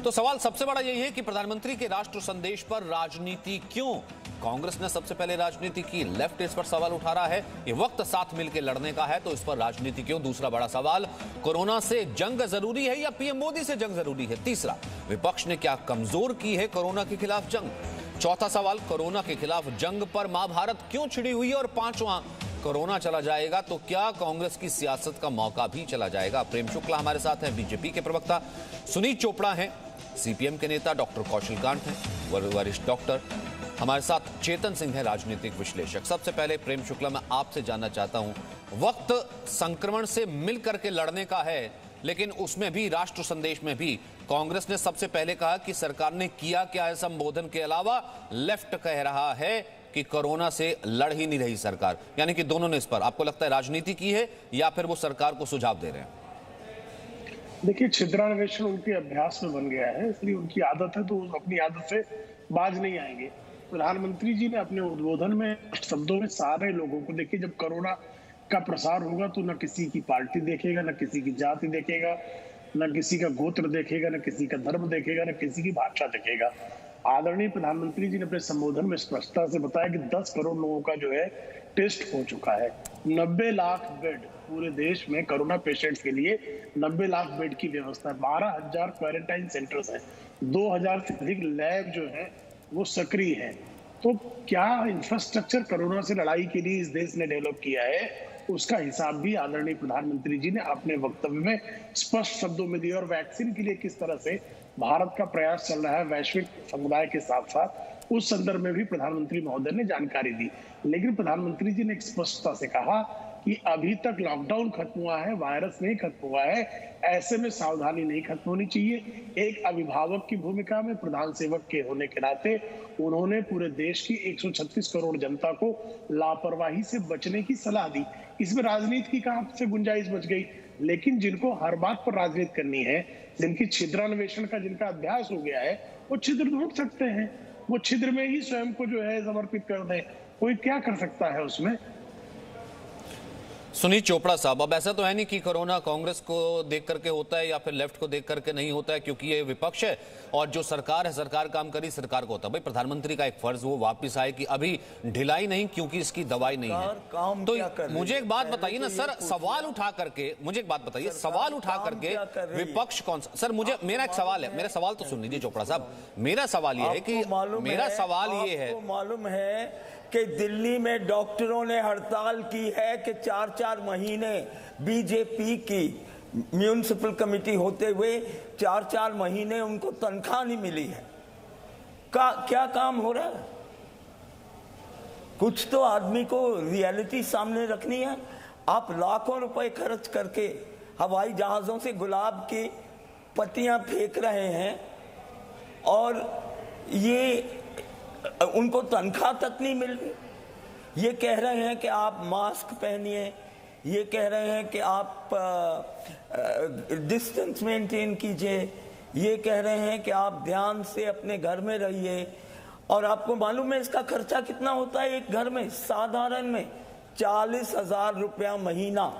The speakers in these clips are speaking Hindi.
तो सवाल सबसे बड़ा यही है कि प्रधानमंत्री के राष्ट्र संदेश पर राजनीति क्यों? कांग्रेस ने सबसे पहले राजनीति की, लेफ्ट इस पर सवाल उठा रहा है। ये वक्त साथ मिलकर लड़ने का है, तो इस पर राजनीति क्यों? दूसरा बड़ा सवाल, कोरोना से जंग जरूरी है या पीएम मोदी से जंग जरूरी है? तीसरा, विपक्ष ने क्या कमजोर की है कोरोना के खिलाफ जंग? चौथा सवाल, कोरोना के खिलाफ जंग पर महाभारत क्यों छिड़ी हुई है? और पांचवां, कोरोना चला जाएगा तो क्या कांग्रेस की सियासत का मौका भी चला जाएगा? प्रेम शुक्ला हमारे साथ हैं, बीजेपी के प्रवक्ता। सुनीत चोपड़ा हैं, सीपीएम के नेता। डॉक्टर कौशल कांत हैं, वरिष्ठ डॉक्टर। हमारे साथ चेतन सिंह है, राजनीतिक विश्लेषक। सबसे पहले प्रेम शुक्ला, मैं आपसे जानना चाहता हूं, वक्त संक्रमण से मिलकर के लड़ने का है, लेकिन उसमें भी, राष्ट्र संदेश में भी, कांग्रेस ने सबसे पहले कहा कि सरकार ने किया क्या है संबोधन के अलावा। लेफ्ट कह रहा है कि कोरोना से लड़ ही नहीं रही सरकार। यानी कि दोनों ने इस पर, आपको लगता है, राजनीति की है या फिर वो सरकार को सुझाव दे रहे हैं? देखिए, छिद्रान्वेषण उनके अभ्यास में बन गया है, इसलिए उनकी आदत है, तो अपनी आदत से बाज नहीं आएंगे। प्रधानमंत्री जी ने अपने उद्बोधन में शब्दों में सारे लोगों को, देखिए, जब कोरोना का प्रसार होगा तो न किसी की पार्टी देखेगा, न किसी की जाति देखेगा, न किसी का गोत्र देखेगा, न किसी का धर्म देखेगा, न किसी की भाषा देखेगा। आदरणीय प्रधानमंत्री जी ने अपने संबोधन में स्पष्टता से बताया कि 10 करोड़ लोगों का जो है टेस्ट हो चुका है। 90 लाख बेड पूरे देश में कोरोना पेशेंट्स के लिए 90 लाख बेड की व्यवस्था है। 12,000 क्वारंटाइन सेंटर्स हैं। 2,000 से अधिक लैब जो है वो सक्रिय है। तो क्या इंफ्रास्ट्रक्चर कोरोना से लड़ाई के लिए इस देश ने डेवलप किया है, उसका हिसाब भी आदरणीय प्रधानमंत्री जी ने अपने वक्तव्य में स्पष्ट शब्दों में दिया। और वैक्सीन के लिए किस तरह से भारत का प्रयास चल रहा है वैश्विक समुदाय के साथ साथ, उस संदर्भ में भी प्रधानमंत्री महोदय ने जानकारी दी। लेकिन प्रधानमंत्री जी ने एक स्पष्टता से कहा कि अभी तक लॉकडाउन खत्म हुआ है, वायरस नहीं खत्म हुआ है, ऐसे में सावधानी नहीं खत्म होनी चाहिए। एक अभिभावक की भूमिका में, प्रधान सेवक के होने के नाते, उन्होंने पूरे देश की 136 करोड़ जनता को लापरवाही से बचने की सलाह दी। इसमें राजनीति की कहां से गुंजाइश बच गई? लेकिन जिनको हर बात पर राजनीति करनी है, जिनकी छिद्रान्वेषण का जिनका अभ्यास हो गया है, वो छिद्र ढूंढ सकते हैं, वो छिद्र में ही स्वयं को जो है समर्पित कर दें। कोई क्या कर सकता है उसमें? सुनीत चोपड़ा साहब, अब ऐसा तो है नहीं कि कोरोना कांग्रेस को देख करके होता है या फिर लेफ्ट को देख करके नहीं होता है, क्योंकि ये विपक्ष है और जो सरकार है, सरकार काम करी, सरकार को होता है। भाई, प्रधानमंत्री का एक फर्ज वो वापस आए कि अभी ढिलाई नहीं, क्योंकि इसकी दवाई नहीं है। तो मुझे एक बात बताइए ना सर, सवाल उठा करके, मुझे एक बात बताइए, सवाल उठा करके विपक्ष कौन सा? सर, मुझे, मेरा एक सवाल है, मेरा सवाल तो सुन लीजिए चोपड़ा साहब। मेरा सवाल ये है कि, मेरा सवाल ये है, मालूम है कि दिल्ली में डॉक्टरों ने हड़ताल की है कि 4-4 महीने बीजेपी की म्यूनिसिपल कमेटी होते हुए 4-4 महीने उनको तनख्वाह नहीं मिली है। क्या काम हो रहा है? कुछ तो आदमी को रियलिटी सामने रखनी है। आप लाखों रुपए खर्च करके हवाई जहाजों से गुलाब की पत्तियां फेंक रहे हैं और ये उनको तनख्वाह तक नहीं मिल रही। ये कह रहे हैं कि आप मास्क पहनिए, ये कह रहे हैं कि आप डिस्टेंस मेंटेन कीजिए, ये कह रहे हैं कि आप ध्यान से अपने घर में रहिए। और आपको मालूम है इसका खर्चा कितना होता है एक घर में? साधारण में 40,000 रुपया महीना।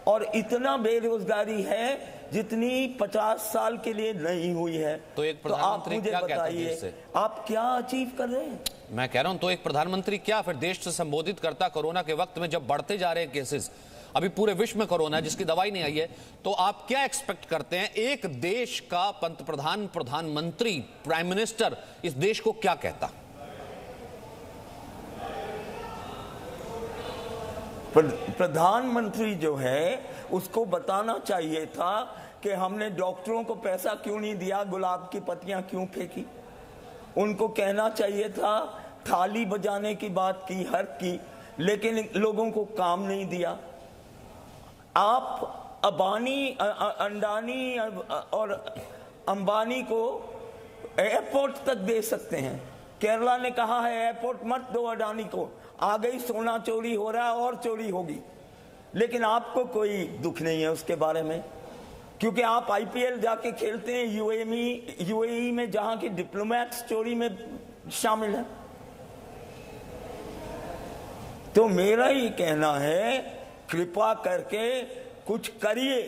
और इतना बेरोजगारी है जितनी 50 साल के लिए नहीं हुई है। तो एक प्रधानमंत्री क्या बताइए, आप क्या अचीव कर रहे हैं? मैं कह रहा हूं, तो एक प्रधानमंत्री क्या फिर देश से संबोधित करता कोरोना के वक्त में, जब बढ़ते जा रहे हैं केसेस, अभी पूरे विश्व में कोरोना है जिसकी दवाई नहीं आई है, तो आप क्या एक्सपेक्ट करते हैं? एक देश का पंतप्रधान, प्रधानमंत्री, प्राइम मिनिस्टर इस देश को क्या कहता? प्रधानमंत्री जो है उसको बताना चाहिए था कि हमने डॉक्टरों को पैसा क्यों नहीं दिया, गुलाब की पत्तियां क्यों फेंकी। उनको कहना चाहिए था, थाली बजाने की बात की हर की, लेकिन लोगों को काम नहीं दिया। आप अंडानी और अंबानी को एयरपोर्ट तक दे सकते हैं। केरला ने कहा है एयरपोर्ट मत दो अडानी को, आ गई सोना चोरी हो रहा है और चोरी होगी। लेकिन आपको कोई दुख नहीं है उसके बारे में, क्योंकि आप आईपीएल जाके खेलते हैं यूएई में, जहां की डिप्लोमैट्स चोरी में शामिल हैं। तो मेरा ही कहना है, कृपा करके कुछ करिए,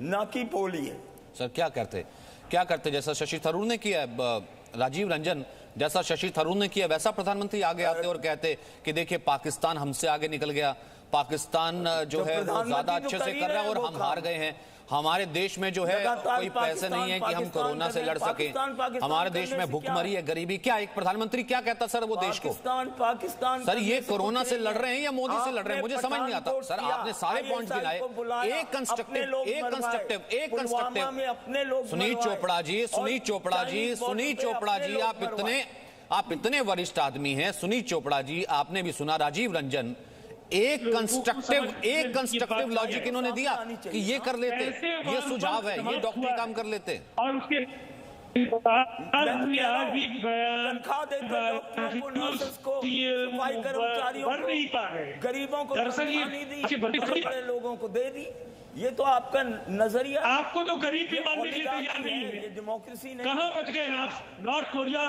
ना कि बोलिए। सर, क्या करते? क्या करते? जैसा शशि थरूर ने किया, राजीव रंजन जैसा शशि थरूर ने किया, वैसा प्रधानमंत्री आगे आते और कहते कि देखिए पाकिस्तान हमसे आगे निकल गया, पाकिस्तान जो है वो ज्यादा अच्छे से कर रहा है और हम हार गए हैं, हमारे देश में जो है कोई पैसे नहीं है कि हम कोरोना से लड़ सके, हमारे देश में भूखमरी है, गरीबी। क्या एक प्रधानमंत्री क्या कहता सर वो देश को? पाकिस्तान सर ये कोरोना से लड़ रहे हैं या मोदी से लड़ रहे हैं, मुझे समझ नहीं आता। सर आपने सारे पॉइंट्स गिनाए, एक कंस्ट्रक्टिव सुनील चोपड़ा जी आप इतने वरिष्ठ आदमी हैं। सुनील चोपड़ा जी, आपने भी सुना, राजीव रंजन, एक कंस्ट्रक्टिव लॉजिक इन्होंने दिया कि ये कर लेते, ये सुझाव है, ये डॉक्टरी काम कर लेते और उसके गरीबों को, बड़े लोगों को दे दी। ये तो आपका नजरिया, आपको तो गरीब भी मानने के लिए तैयार नहीं है। डेमोक्रेसी नहीं। कहाँ बच गए आप? नॉर्थ कोरिया,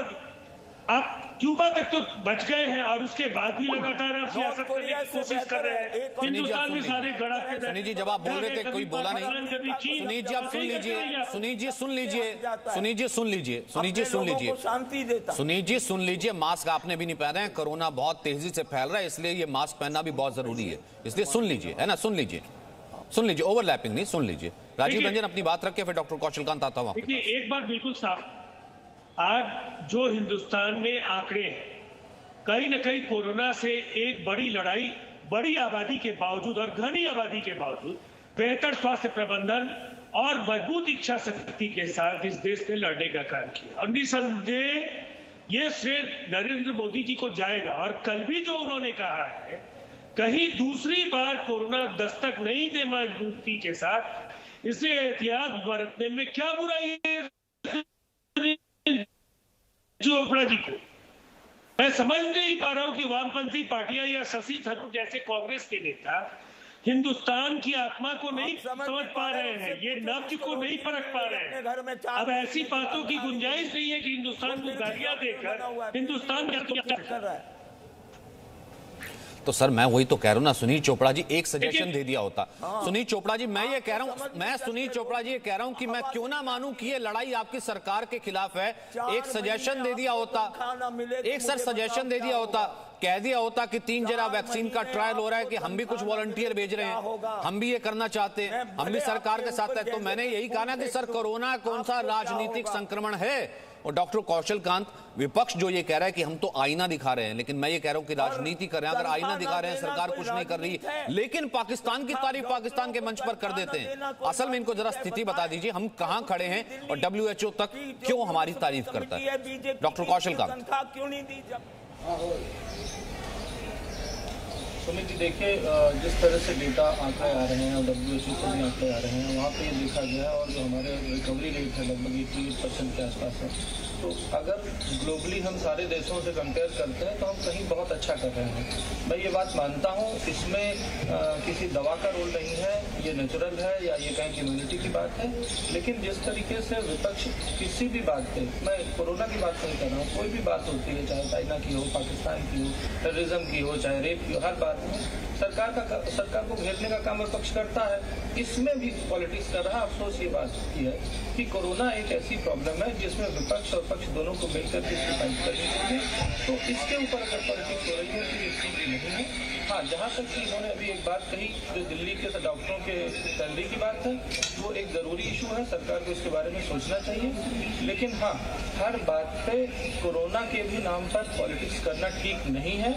आप क्यूबा तक तो बच गए हैं और उसके बाद भी लगातार आप सियासत करने की कोशिश कर रहे हैं। हिंदुस्तान में सारे गड़ा। सुनील जी जब आप बोल रहे थे कोई बोला नहीं। सुनील जी आप सुन लीजिए, शांति देता। सुनील जी सुन लीजिए, मास्क आपने भी नहीं पहना है, कोरोना बहुत तेजी से फैल रहा है, इसलिए ये मास्क पहनना भी बहुत जरूरी है, इसलिए सुन लीजिए, है ना, सुन लीजिए, ओवरलैपिंग नहीं, सुन लीजिए। राजीव रंजन अपनी बात रखे, फिर डॉक्टर कौशलकांत आता हूं। देखिए एक बात बिल्कुल साफ, आज जो हिंदुस्तान में आंकड़े हैं, कहीं न कहीं कोरोना से एक बड़ी लड़ाई, बड़ी आबादी के बावजूद और घनी आबादी के बावजूद बेहतर स्वास्थ्य प्रबंधन और मजबूत इच्छा शक्ति के साथ इस देश ने लड़ने का काम किया। और निसंदेह ये श्रेय नरेंद्र मोदी जी को जाएगा। और कल भी जो उन्होंने कहा है, कहीं दूसरी बार कोरोना दस्तक नहीं दे मजबूती के साथ, इसलिए एहतियात बरतने में क्या बुराई है चोपड़ा जी को? मैं समझ नहीं पा रहा हूं कि वामपंथी पार्टियां या शशि थरूर जैसे कांग्रेस के नेता हिंदुस्तान की आत्मा को नहीं समझ पा रहे हैं, ये नब्ज को नहीं परख पा रहे हैं। अब ऐसी बातों की गुंजाइश नहीं है कि हिंदुस्तान को गालियां देकर हिंदुस्तान क्या कर रहा है। तो सर मैं वही तो कह रहा हूं ना, सुनील चोपड़ा जी एक सजेशन दे दिया होता। सुनील चोपड़ा जी मैं ये कह रहा हूं, मैं सुनील चोपड़ा जी ये कह रहा हूं कि मैं क्यों ना मानूं कि ये लड़ाई आपकी सरकार के खिलाफ है, एक सजेशन दे दिया होता, एक सर सजेशन दे दिया होता, कह दिया होता कि 3 जरा वैक्सीन का ट्रायल हो रहा है कि हम भी कुछ वॉलंटियर भेज रहे हैं, हम भी ये करना चाहते हैं, हम भी सरकार के साथ है। तो मैंने यही कहा ना कि सर कोरोना कौन सा राजनीतिक संक्रमण है। और डॉक्टर कौशलकांत, विपक्ष जो ये कह रहा है कि हम तो आईना दिखा रहे हैं, लेकिन मैं ये कह रहा हूं कि राजनीति कर रहे हैं। अगर आईना दिखा रहे हैं, सरकार कुछ नहीं कर रही, लेकिन पाकिस्तान की तारीफ पाकिस्तान के मंच पर कर देते हैं। असल में इनको जरा स्थिति बता दीजिए, हम कहां खड़े हैं और WHO तक क्यों हमारी तारीफ करता है? डॉक्टर कौशलकांत। सुमित जी देखिए, जिस तरह से डेटा आंकड़े आ रहे हैं और WHO से भी आंकड़े आ रहे हैं, वहाँ पे ये देखा गया है, और जो हमारे रिकवरी रेट है लगभग 88% के आसपास है। तो अगर ग्लोबली हम सारे देशों से कंपेयर करते हैं तो हम कहीं बहुत अच्छा कर रहे हैं। मैं ये बात मानता हूँ, इसमें किसी दवा का रोल नहीं है, ये नेचुरल है या ये कहीं इम्यूनिटी की बात है। लेकिन जिस तरीके से विपक्ष किसी भी बात पे, मैं कोरोना की बात नहीं कर रहा हूँ, कोई भी बात होती है, चाहे चाइना की हो, पाकिस्तान की हो, टेररिज्म की हो, चाहे रेप की हो, हर बात में सरकार को घेरने का काम विपक्ष करता है। इसमें भी पॉलिटिक्स कर रहा है। अफसोस ये बात की है कि कोरोना एक ऐसी प्रॉब्लम है जिसमें विपक्ष और पक्ष दोनों को मिलकर के इसकी फाइट करनी चाहिए। तो इसके ऊपर अगर पॉलिटिक्स हो रही है तो ये ठीक नहीं है। हाँ, जहाँ तक कि इन्होंने अभी एक बात कही जो दिल्ली के डॉक्टरों के सैलरी की बात है, वो एक ज़रूरी इशू है, सरकार को इसके बारे में सोचना चाहिए। लेकिन हाँ, हर बात पे कोरोना के भी नाम पर पॉलिटिक्स करना ठीक नहीं है।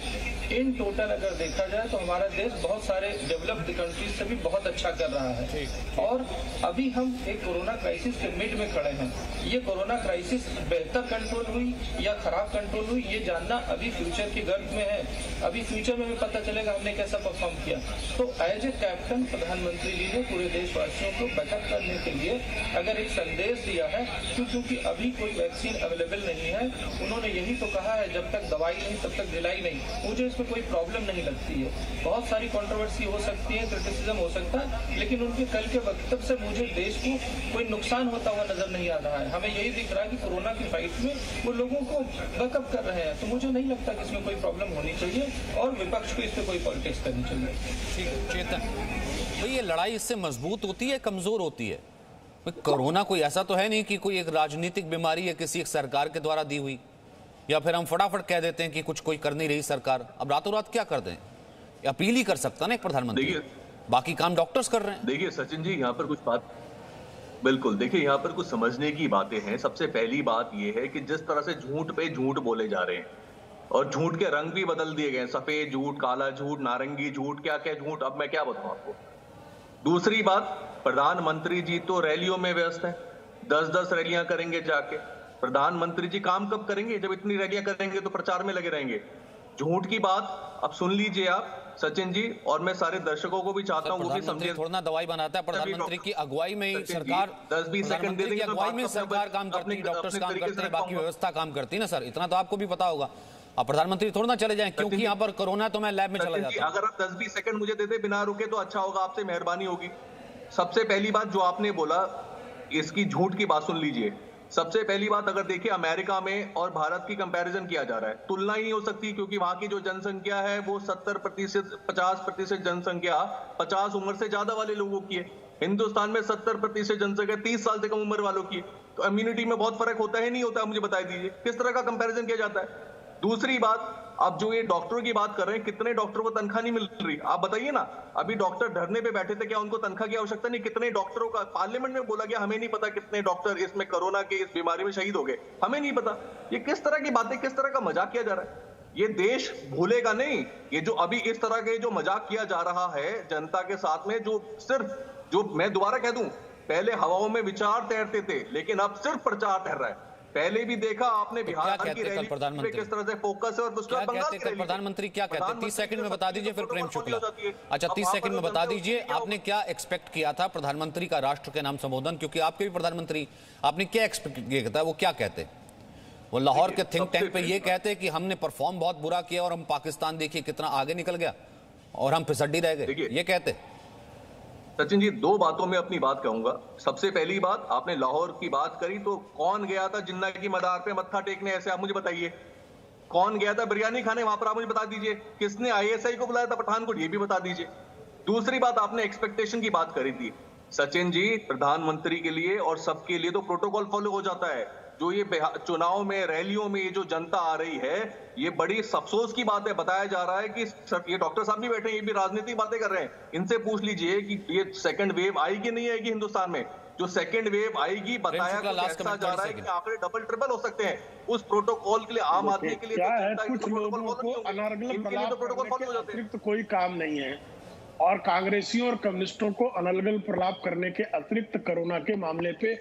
इन टोटल अगर देखा जाए तो हमारा देश बहुत सारे डेवलप्ड कंट्रीज से भी बहुत अच्छा कर रहा है। और अभी हम एक कोरोना क्राइसिस के मिड में खड़े हैं। ये कोरोना क्राइसिस बेहतर कंट्रोल हुई या खराब कंट्रोल हुई, ये जानना अभी फ्यूचर की गर्भ में है। अभी फ्यूचर में भी पता चलेगा हमने कैसा परफॉर्म किया। तो एज ए कैप्टन प्रधानमंत्री जी ने पूरे देशवासियों को बैकअप करने के लिए अगर एक संदेश दिया है, क्योंकि अभी कोई वैक्सीन अवेलेबल नहीं है, उन्होंने यही तो कहा है जब तक दवाई नहीं तब तक ढिलाई नहीं। मुझे इसमें कोई प्रॉब्लम नहीं लगती है। बहुत सारी कंट्रोवर्सी हो सकती है, क्रिटिसिज्म हो सकता है, लेकिन उनके कल के वक्तव्य से मुझे देश को कोई नुकसान होता हुआ नजर नहीं आ रहा है। हमें यही दिख रहा है कि कोरोना की फाइट में वो लोगों को बैकअप कर रहे हैं। तो मुझे नहीं लगता कि इसमें कोई प्रॉब्लम होनी चाहिए और विपक्ष को इस पर कोई पॉलिटिक्स करनी चाहिए। ठीक है चेतन, तो ये लड़ाई इससे मजबूत होती है, कमजोर होती है? कोरोना कोई ऐसा तो है नहीं कि कोई एक राजनीतिक बीमारी है किसी एक सरकार के द्वारा दी हुई, या फिर हम फटाफट कह देते हैं कि कुछ कोई कर नहीं रही सरकार, अब रातों रात क्या कर दें? अपील ही कर सकता ना एक प्रधानमंत्री, बाकी काम डॉक्टर्स कर रहे हैं। देखिए सचिन जी, यहाँ पर कुछ बात, बिल्कुल देखिए यहाँ पर कुछ समझने की बातें हैं। सबसे पहली बात यह है कि जिस तरह से झूठ पे झूठ बोले जा रहे हैं और झूठ के रंग भी बदल दिए गए, सफेद झूठ, काला झूठ, नारंगी झूठ, क्या क्या झूठ, अब मैं क्या बताऊं आपको। दूसरी बात, प्रधानमंत्री जी तो रैलियों में व्यस्त हैं, 10-10 रैलियां करेंगे जाके। प्रधानमंत्री जी काम कब करेंगे? जब इतनी रैलियां करेंगे तो प्रचार में लगे रहेंगे। झूठ की बात अब सुन लीजिए आप सचिन जी, और मैं सारे दर्शकों को भी चाहता हूं वो भी समझे। थोड़ा ना दवाई बनाता है, प्रधानमंत्री की अगुवाई में ही सरकार, 10-20 सेकंड दे देंगे, अगुवाई में सरकार काम करती है, डॉक्टर्स काम करते हैं, बाकी व्यवस्था काम करती है ना सर, इतना तो आपको भी पता होगा। अब प्रधानमंत्री थोड़ा ना चले जाएं क्योंकि यहाँ पर कोरोना तो मैं लैब में चला जाता हूं। अगर आप 10-20 सेकंड मुझे देते बिना रुके तो अच्छा होगा, आपसे मेहरबानी होगी। सबसे पहली बात जो आपने बोला, इसकी झूठ की बात सुन लीजिए। सबसे पहली बात, अगर देखिए अमेरिका में और भारत की कंपैरिजन किया जा रहा है, तुलना ही नहीं हो सकती क्योंकि वहां की जो जनसंख्या है वो 70%, 50% जनसंख्या 50 उम्र से ज्यादा वाले लोगों की है। हिंदुस्तान में 70% जनसंख्या 30 साल से कम उम्र वालों की है। तो इम्यूनिटी में बहुत फर्क होता है नहीं होता, मुझे बता दीजिए किस तरह का कंपैरिजन किया जाता है। दूसरी बात, अब जो ये डॉक्टरों की बात कर रहे हैं, कितने डॉक्टरों को तनख्वाह नहीं मिल रही, आप बताइए ना। अभी डॉक्टर धरने पे बैठे थे, क्या उनको तनख्वाह की आवश्यकता नहीं? कितने डॉक्टरों का पार्लियामेंट में बोला गया, हमें नहीं पता कितने डॉक्टर इसमें कोरोना के इस बीमारी में शहीद हो गए, हमें नहीं पता। ये किस तरह की बातें, किस तरह का मजाक किया जा रहा है? ये देश भूलेगा नहीं। ये जो अभी इस तरह के जो मजाक किया जा रहा है जनता के साथ में, जो सिर्फ, जो मैं दोबारा कह दूं, पहले हवाओं में विचार तैरते थे लेकिन अब सिर्फ प्रचार तैर रहा है। पहले भी देखा आपने बिहार की रैली पे किस तरह से फोकस है, और उसके बाद बंगाल की रैली। प्रधानमंत्री क्या कहते हैं? 30 सेकंड में बता दीजिए फिर प्रेम शुक्ला। अच्छा 30 सेकंड में बता दीजिए, आपने क्या एक्सपेक्ट किया था प्रधानमंत्री का राष्ट्र के नाम संबोधन, क्योंकि आपके भी प्रधानमंत्री, आपने क्या एक्सपेक्ट किया था? वो क्या कहते? वो लाहौर के थिंक टैंक पे ये कहते कि हमने परफॉर्म बहुत बुरा किया और हम पाकिस्तान देखिए कितना आगे निकल गया और हम फिसड्डी रह गए, ये कहते? सचिन जी, दो बातों में अपनी बात कहूंगा। सबसे पहली बात, आपने लाहौर की बात करी तो कौन गया था जिन्ना की मदार पे मत्था टेकने? ऐसे आप मुझे बताइए, कौन गया था बिरयानी खाने वहां पर? आप मुझे बता दीजिए। किसने ISI को बुलाया था पठानकोट, ये भी बता दीजिए। दूसरी बात, आपने एक्सपेक्टेशन की बात करी थी सचिन जी। प्रधानमंत्री के लिए और सबके लिए तो प्रोटोकॉल फॉलो हो जाता है। जो ये चुनाव में, रैलियों में ये जो जनता आ रही है, ये बड़ी अफसोस की बात है। बताया जा रहा है कि ये डॉक्टर साहब भी बैठे हैं, ये भी राजनीतिक बातें कर रहे हैं। इनसे पूछ लीजिए कि ये सेकंड वेव आएगी नहीं आएगी हिंदुस्तान में। जो सेकंड वेव आएगी, बताया ऐसा जा रहा है कि आंकड़े डबल ट्रिपल हो सकते हैं। उस प्रोटोकॉल के लिए, आम आदमी के लिए कुछ लोगों को अतिरिक्त कोई काम नहीं है, और कांग्रेसियों और कम्युनिस्टों को अनर्गल प्रलाप करने के अतिरिक्त कोरोना के मामले पे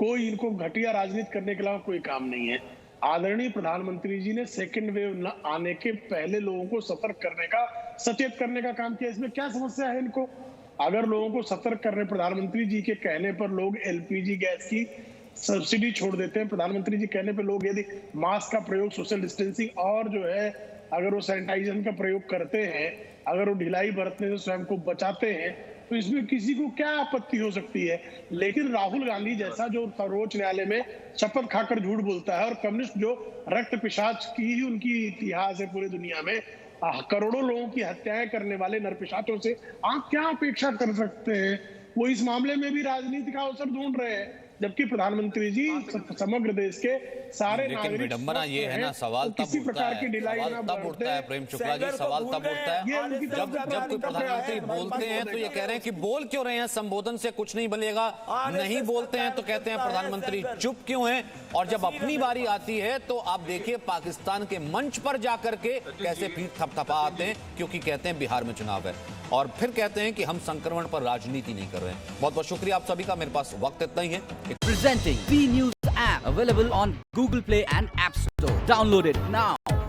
कोई इनको घटिया राजनीति करने के अलावा कोई काम नहीं है। आदरणीय प्रधानमंत्री जी ने सेकंड वेव न आने के पहले लोगों को सतर्क करने का, सचेत करने का काम किया। इसमें क्या समस्या है इनको? अगर लोगों को सतर्क करने, प्रधानमंत्री जी के कहने पर लोग LPG गैस की सब्सिडी छोड़ देते हैं। प्रधानमंत्री जी कहने पर लोग यदि मास्क का प्रयोग, सोशल डिस्टेंसिंग और जो है अगर वो सैनिटाइजेशन का प्रयोग करते हैं, अगर वो ढिलाई बरतने से स्वयं को बचाते हैं, तो इसमें किसी को क्या आपत्ति हो सकती है? लेकिन राहुल गांधी जैसा जो सर्वोच्च न्यायालय में शपथ खाकर झूठ बोलता है, और कम्युनिस्ट जो रक्त पिशाच की ही उनकी इतिहास है पूरी दुनिया में, करोड़ों लोगों की हत्याएं करने वाले नरपिशाचों से आप क्या अपेक्षा कर सकते हैं? वो इस मामले में भी राजनीति का अवसर ढूंढ रहे हैं, जबकि प्रधानमंत्री जी समग्र देश के सारे नागरिक। विडंबना ये है ना, सवाल तब उठता है प्रेम शुक्ला जी, सवाल तब उठता है जब कोई प्रधानमंत्री बोलते हैं तो ये कह रहे हैं कि बोल क्यों रहे हैं, संबोधन से कुछ नहीं बनेगा। नहीं बोलते हैं तो कहते हैं प्रधानमंत्री चुप क्यों हैं, और जब अपनी बारी आती है तो आप देखिए पाकिस्तान के मंच पर जाकर के कैसे पीठ थपथपा आते हैं, क्योंकि कहते हैं बिहार में चुनाव है, और फिर कहते हैं कि हम संक्रमण पर राजनीति नहीं कर रहे हैं। बहुत बहुत शुक्रिया आप सभी का, मेरे पास वक्त इतना ही है। Presenting V News app available on Google Play and App Store. Download it now.